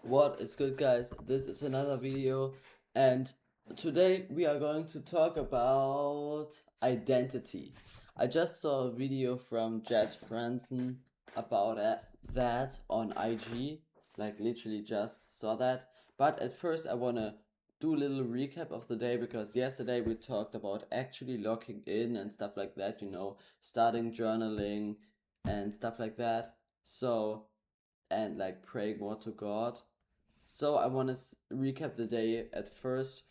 What is good, guys? This is another video, and today we are going to talk about identity. I just saw a video from Jet Franson about that on IG, like literally just saw that. But at first, I want to do a little recap of the day because yesterday we talked about actually locking in and stuff like that, starting journaling and stuff like that. So, and like praying more to God. So I want to recap the day at first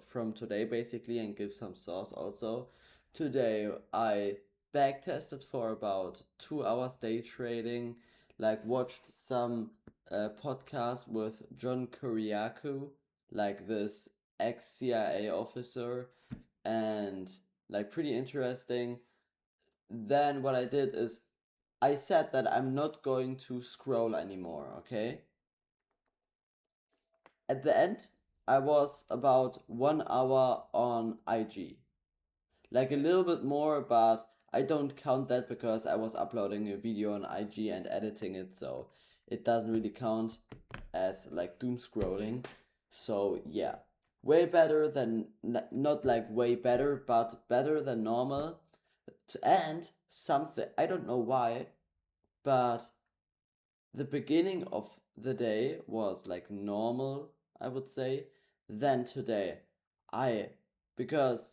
from today basically and give some source also. Today I back tested for about 2 hours day trading, like watched some podcast with John Kuriaku, like this ex-CIA officer, and like pretty interesting. Then what I did is I said that I'm not going to scroll anymore, okay? At the end, I was about 1 hour on IG. Like a little bit more, but I don't count that because I was uploading a video on IG and editing it, so it doesn't really count as like doom scrolling. So yeah, way better than, not like way better, but better than normal. And something, I don't know why, but the beginning of the day was like normal, I would say. Then today, I, because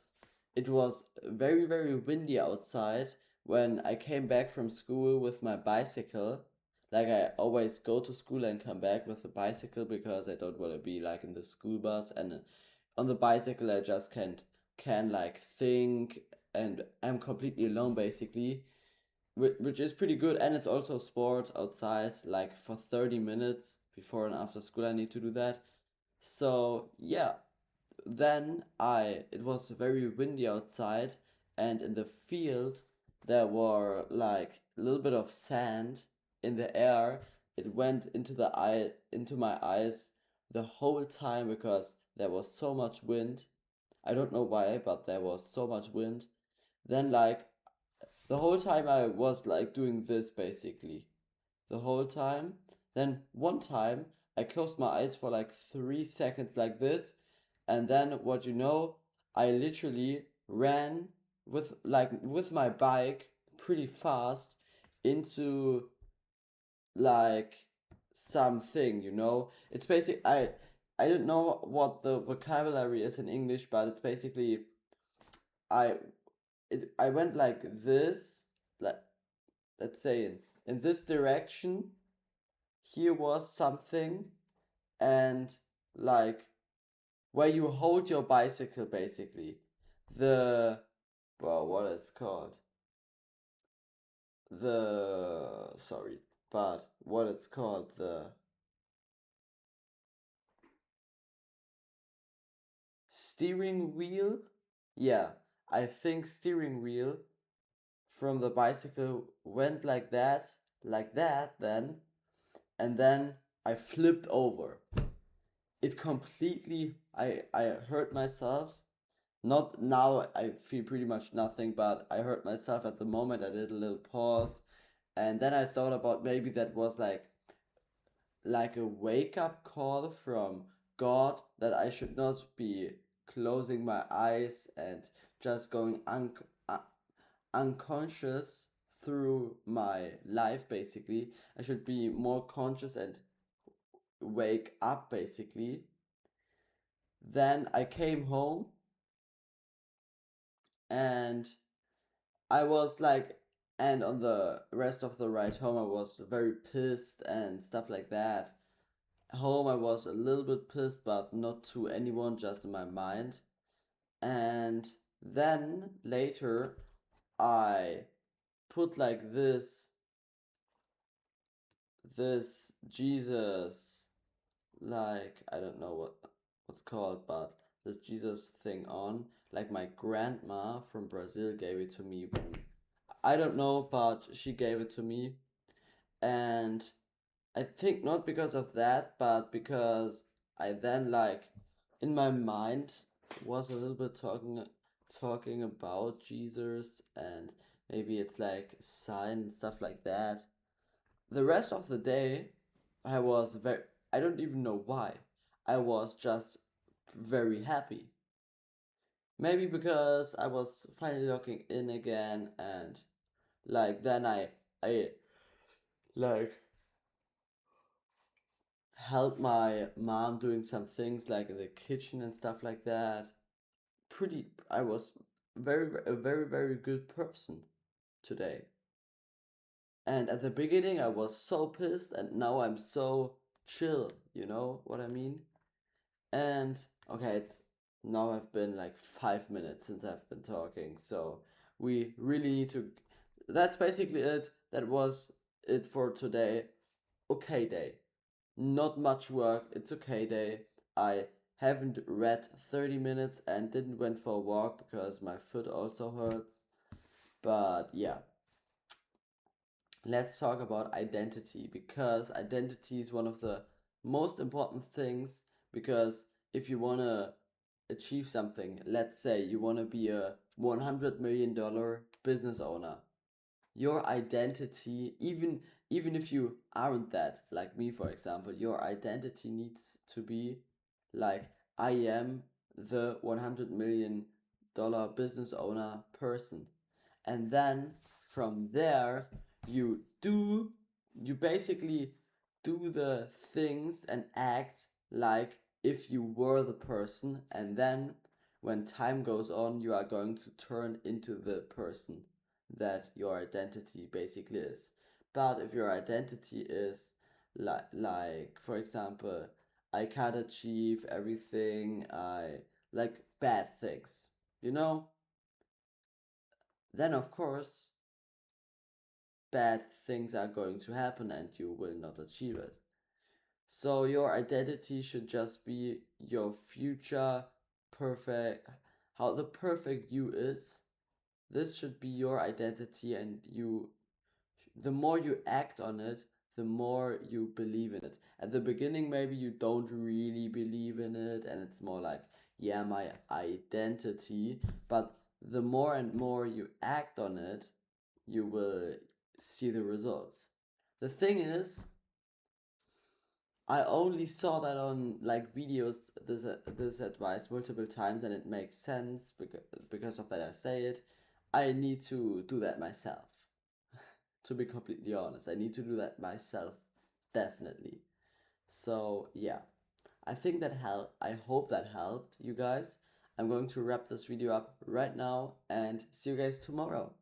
it was very, very windy outside when I came back from school with my bicycle. Like, I always go to school and come back with the bicycle because I don't want to be like in the school bus. And on the bicycle, I just can like think, and I'm completely alone basically, which is pretty good. And it's also sport outside, like for 30 minutes before and after school I need to do that. So yeah, then it was very windy outside, and in the field there were like a little bit of sand in the air. It went into my eyes the whole time because there was so much wind. I don't know why, but there was so much wind. Then like the whole time I was like doing this basically. The whole time. Then one time I closed my eyes for like 3 seconds like this. And then what I literally ran with my bike pretty fast into like something. It's basically I don't know what the vocabulary is in English, but it's basically I I went like this, like let's say in this direction. Here was something, and like where you hold your bicycle basically. The well, what it's called? The sorry, but what it's called? The steering wheel? Yeah, I think steering wheel from the bicycle went like that then, and then I flipped over. It completely, I hurt myself. Not now, I feel pretty much nothing, but I hurt myself at the moment. I did a little pause, and then I thought about maybe that was like a wake up call from God that I should not be closing my eyes and just going unconscious through my life basically. I should be more conscious and wake up basically. Then I came home, and I was like, and on the rest of the ride home, I was very pissed and stuff like that. Home, I was a little bit pissed, but not to anyone, just in my mind. And then later, I put like this Jesus, like I don't know what's called, but this Jesus thing on. Like my grandma from Brazil gave it to me when I don't know, but she gave it to me. And I think not because of that, but because I then like in my mind was a little bit talking about Jesus, and maybe it's like sign and stuff like that. The rest of the day I was I don't even know why. I was just very happy. Maybe because I was finally looking in again, and like then I like helped my mom doing some things like in the kitchen and stuff like that. I was a very good person today. And at the beginning I was so pissed, and now I'm so chill, you know what I mean? And okay, it's now I've been like 5 minutes since I've been talking, so we really need to. That's basically it. That was it for today. Okay, day. Not much work. It's okay, day. I haven't read 30 minutes and didn't went for a walk because my foot also hurts. But yeah, let's talk about identity, because identity is one of the most important things. Because if you want to achieve something, let's say you want to be a $100 million business owner, your identity, even if you aren't that, like me for example, your identity needs to be like, I am the $100 million business owner person. And then from there you do you basically do the things and act like if you were the person, and then when time goes on you are going to turn into the person that your identity basically is. But if your identity is like for example, I can't achieve everything, I like bad things, you know, then of course bad things are going to happen and you will not achieve it. So your identity should just be your future perfect, how the perfect you is. This should be your identity, and the more you act on it, the more you believe in it. At the beginning, maybe you don't really believe in it, and it's more like, yeah, my identity. But the more and more you act on it, you will see the results. The thing is, I only saw that on like videos, this advice multiple times, and it makes sense because of that I say it. I need to do that myself. To be completely honest, I need to do that myself, definitely. So yeah, I think that helped. I hope that helped you guys. I'm going to wrap this video up right now and see you guys tomorrow.